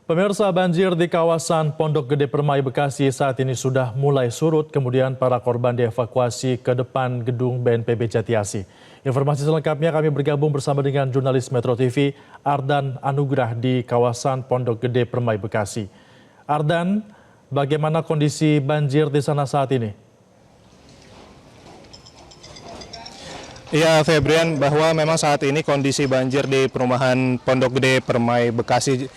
Pemirsa, banjir di kawasan Pondok Gede Permai, Bekasi saat ini sudah mulai surut, kemudian para korban dievakuasi ke depan gedung BNPB Jatiasi. Informasi selengkapnya kami bergabung bersama dengan jurnalis Metro TV, Ardan Anugrah di kawasan Pondok Gede Permai, Bekasi. Ardan, bagaimana kondisi banjir di sana saat ini? Ya, Febrian, bahwa memang saat ini kondisi banjir di perumahan Pondok Gede Permai, Bekasi,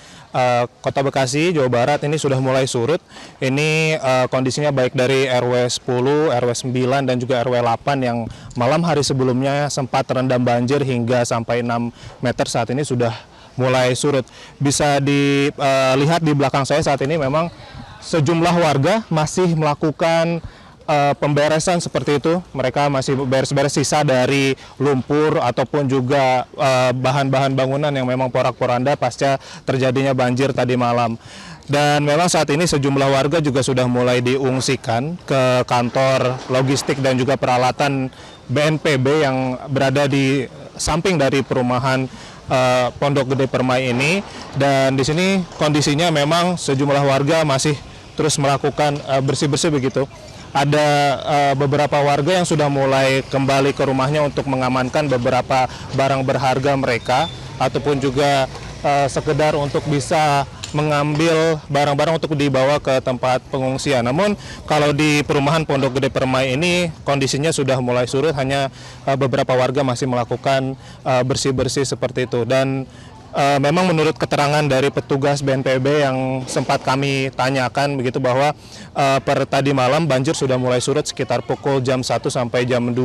Kota Bekasi, Jawa Barat ini sudah mulai surut. Ini kondisinya baik dari RW 10, RW 9, dan juga RW 8 yang malam hari sebelumnya sempat terendam banjir hingga sampai 6 meter, saat ini sudah mulai surut. Bisa dilihat di belakang saya saat ini memang sejumlah warga masih melakukan pemberesan seperti itu. Mereka masih beres-beres sisa dari lumpur ataupun juga bahan-bahan bangunan yang memang porak-poranda pasca terjadinya banjir tadi malam. Dan memang saat ini sejumlah warga juga sudah mulai diungsikan ke kantor logistik dan juga peralatan BNPB yang berada di samping dari perumahan Pondok Gede Permai ini. Dan di sini kondisinya memang sejumlah warga masih terus melakukan bersih-bersih begitu. Ada beberapa warga yang sudah mulai kembali ke rumahnya untuk mengamankan beberapa barang berharga mereka, ataupun juga sekedar untuk bisa mengambil barang-barang untuk dibawa ke tempat pengungsian. Namun kalau di perumahan Pondok Gede Permai ini kondisinya sudah mulai surut, hanya beberapa warga masih melakukan bersih-bersih seperti itu. Dan memang menurut keterangan dari petugas BNPB yang sempat kami tanyakan begitu, bahwa per tadi malam banjir sudah mulai surut sekitar pukul jam 1 sampai jam 2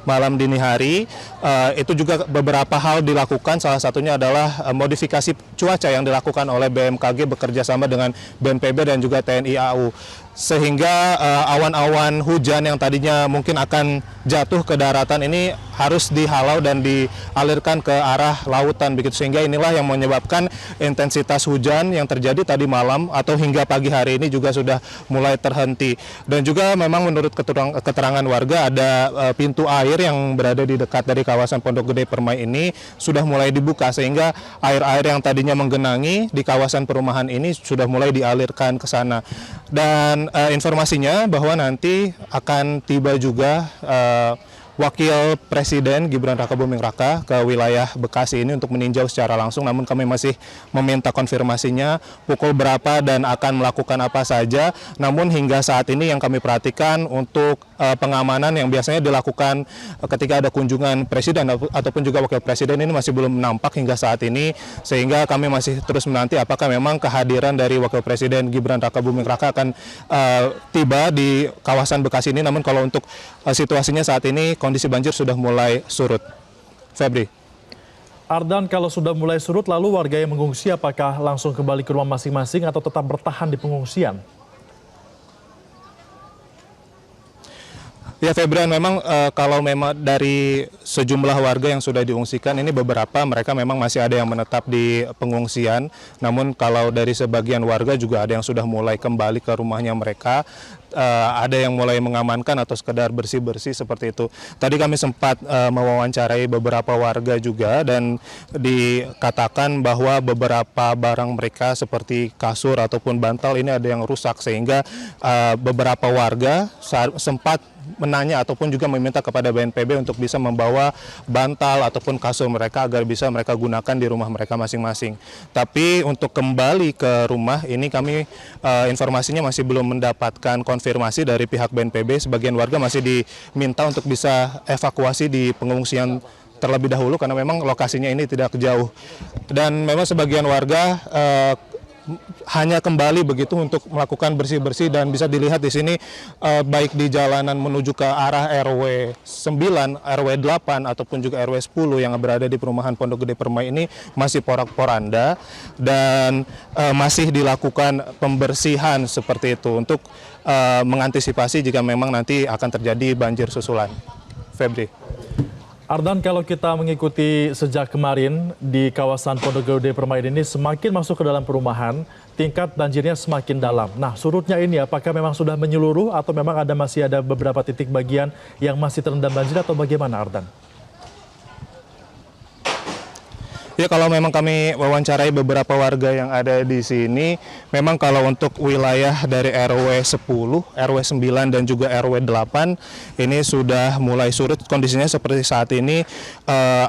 malam dini hari. Itu juga beberapa hal dilakukan, salah satunya adalah modifikasi cuaca yang dilakukan oleh BMKG bekerja sama dengan BNPB dan juga TNI AU. Sehingga awan-awan hujan yang tadinya mungkin akan jatuh ke daratan ini harus dihalau dan dialirkan ke arah lautan begitu, sehingga inilah yang menyebabkan intensitas hujan yang terjadi tadi malam atau hingga pagi hari ini juga sudah mulai terhenti. Dan juga memang menurut keterangan warga, ada pintu air yang berada di dekat dari kawasan Pondok Gede Permai ini sudah mulai dibuka, sehingga air-air yang tadinya menggenangi di kawasan perumahan ini sudah mulai dialirkan ke sana. Dan informasinya bahwa nanti akan tiba juga Wakil Presiden Gibran Rakabuming Raka ke wilayah Bekasi ini untuk meninjau secara langsung. Namun kami masih meminta konfirmasinya pukul berapa dan akan melakukan apa saja. Namun hingga saat ini yang kami perhatikan untuk pengamanan yang biasanya dilakukan ketika ada kunjungan Presiden ataupun juga Wakil Presiden ini masih belum nampak hingga saat ini. Sehingga kami masih terus menanti apakah memang kehadiran dari Wakil Presiden Gibran Rakabuming Raka akan tiba di kawasan Bekasi ini. Namun kalau untuk situasinya saat ini kondisi banjir sudah mulai surut. Febri. Ardan, kalau sudah mulai surut, lalu warga yang mengungsi apakah langsung kembali ke rumah masing-masing atau tetap bertahan di pengungsian? Ya, Febrian, memang kalau memang dari sejumlah warga yang sudah diungsikan ini beberapa mereka memang masih ada yang menetap di pengungsian. Namun kalau dari sebagian warga juga ada yang sudah mulai kembali ke rumahnya mereka. Ada yang mulai mengamankan atau sekedar bersih-bersih seperti itu. Tadi kami sempat mewawancarai beberapa warga juga, dan dikatakan bahwa beberapa barang mereka seperti kasur ataupun bantal ini ada yang rusak, sehingga beberapa warga sempat menanya ataupun juga meminta kepada BNPB untuk bisa membawa bantal ataupun kasur mereka agar bisa mereka gunakan di rumah mereka masing-masing. Tapi untuk kembali ke rumah ini kami informasinya masih belum mendapatkan konfirmasi dari pihak BNPB. Sebagian warga masih diminta untuk bisa evakuasi di pengungsian terlebih dahulu karena memang lokasinya ini tidak jauh. Dan memang sebagian warga hanya kembali begitu untuk melakukan bersih-bersih, dan bisa dilihat di sini baik di jalanan menuju ke arah RW 9, RW 8 ataupun juga RW 10 yang berada di perumahan Pondok Gede Permai ini masih porak-poranda dan masih dilakukan pembersihan seperti itu untuk mengantisipasi jika memang nanti akan terjadi banjir susulan. Febri. Ardan, kalau kita mengikuti sejak kemarin di kawasan Pondok Gede Permai ini semakin masuk ke dalam perumahan, tingkat banjirnya semakin dalam. Nah, surutnya ini apakah memang sudah menyeluruh atau memang masih ada beberapa titik bagian yang masih terendam banjir atau bagaimana, Ardan? Ya, kalau memang kami wawancarai beberapa warga yang ada di sini, memang kalau untuk wilayah dari RW 10, RW 9 dan juga RW 8 ini sudah mulai surut. Kondisinya seperti saat ini,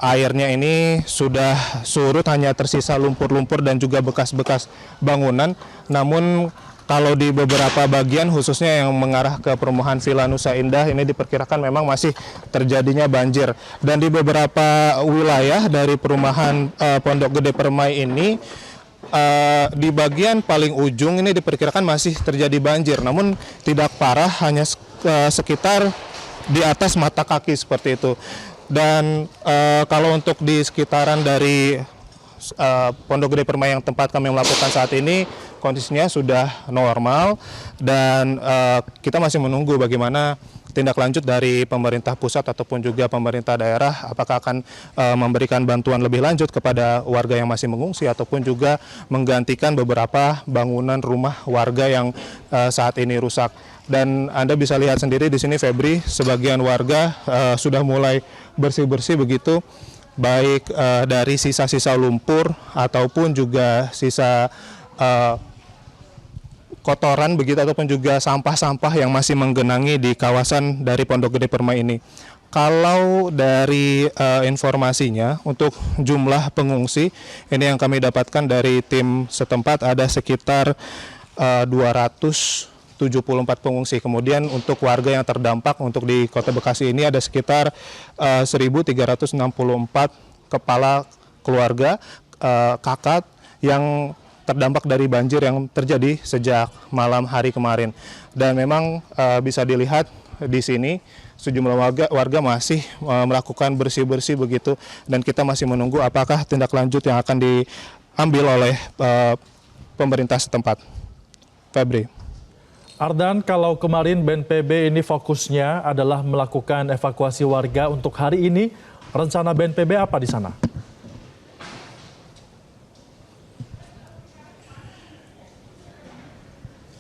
airnya ini sudah surut, hanya tersisa lumpur-lumpur dan juga bekas-bekas bangunan. Namun kalau di beberapa bagian khususnya yang mengarah ke perumahan Villa Nusa Indah ini diperkirakan memang masih terjadinya banjir. Dan di beberapa wilayah dari perumahan Pondok Gede Permai ini di bagian paling ujung ini diperkirakan masih terjadi banjir. Namun tidak parah, hanya sekitar di atas mata kaki seperti itu. Dan kalau untuk di sekitaran dari Pondok Gede Permai yang tempat kami melakukan saat ini, kondisinya sudah normal dan kita masih menunggu bagaimana tindak lanjut dari pemerintah pusat ataupun juga pemerintah daerah, apakah akan memberikan bantuan lebih lanjut kepada warga yang masih mengungsi ataupun juga menggantikan beberapa bangunan rumah warga yang saat ini rusak. Dan Anda bisa lihat sendiri di sini, Febri, sebagian warga sudah mulai bersih-bersih begitu, baik dari sisa-sisa lumpur ataupun juga sisa kotoran begitu ataupun juga sampah-sampah yang masih menggenangi di kawasan dari Pondok Gede Permai ini. Kalau dari informasinya untuk jumlah pengungsi ini yang kami dapatkan dari tim setempat ada sekitar 274 pengungsi. Kemudian untuk warga yang terdampak untuk di Kota Bekasi ini ada sekitar 1.364 kepala keluarga kakak yang terdampak dari banjir yang terjadi sejak malam hari kemarin. Dan memang bisa dilihat di sini sejumlah warga masih melakukan bersih-bersih begitu, dan kita masih menunggu apakah tindak lanjut yang akan diambil oleh pemerintah setempat. Febri. Ardan, kalau kemarin BNPB ini fokusnya adalah melakukan evakuasi warga, untuk hari ini rencana BNPB apa di sana?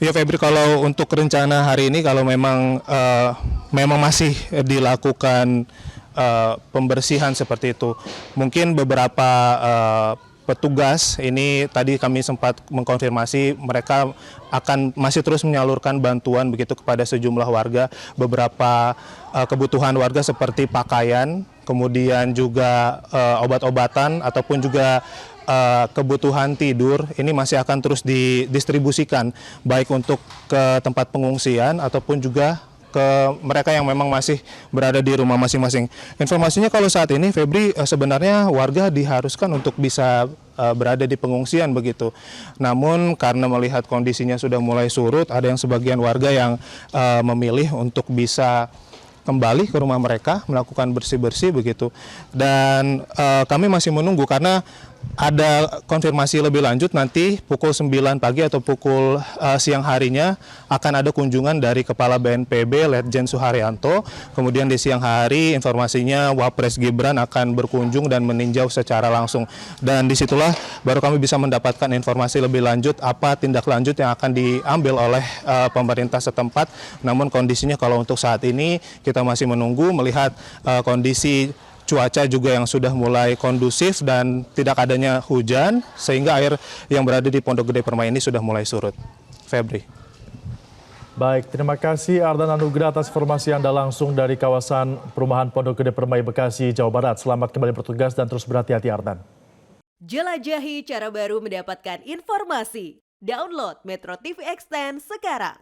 Ya, Febri, kalau untuk rencana hari ini kalau memang masih dilakukan pembersihan seperti itu. Mungkin beberapa petugas ini tadi kami sempat mengkonfirmasi mereka akan masih terus menyalurkan bantuan begitu kepada sejumlah warga. Beberapa kebutuhan warga seperti pakaian, kemudian juga obat-obatan ataupun juga kebutuhan tidur ini masih akan terus didistribusikan baik untuk ke tempat pengungsian ataupun juga ke mereka yang memang masih berada di rumah masing-masing. Informasinya kalau saat ini, Febri, sebenarnya warga diharuskan untuk bisa berada di pengungsian begitu. Namun karena melihat kondisinya sudah mulai surut, ada yang sebagian warga yang memilih untuk bisa kembali ke rumah mereka, melakukan bersih-bersih begitu. Dan kami masih menunggu karena ada konfirmasi lebih lanjut nanti pukul 9 pagi atau pukul siang harinya akan ada kunjungan dari Kepala BNPB Letjen Suharyanto. Kemudian di siang hari informasinya Wapres Gibran akan berkunjung dan meninjau secara langsung. Dan disitulah baru kami bisa mendapatkan informasi lebih lanjut apa tindak lanjut yang akan diambil oleh pemerintah setempat. Namun kondisinya kalau untuk saat ini kita masih menunggu melihat kondisi cuaca juga yang sudah mulai kondusif dan tidak adanya hujan sehingga air yang berada di Pondok Gede Permai ini sudah mulai surut. Febri. Baik, terima kasih Ardan Anugrah atas informasi Anda langsung dari kawasan perumahan Pondok Gede Permai, Bekasi, Jawa Barat. Selamat kembali bertugas dan terus berhati-hati, Ardan. Jelajahi cara baru mendapatkan informasi. Download Metro TV Extend sekarang.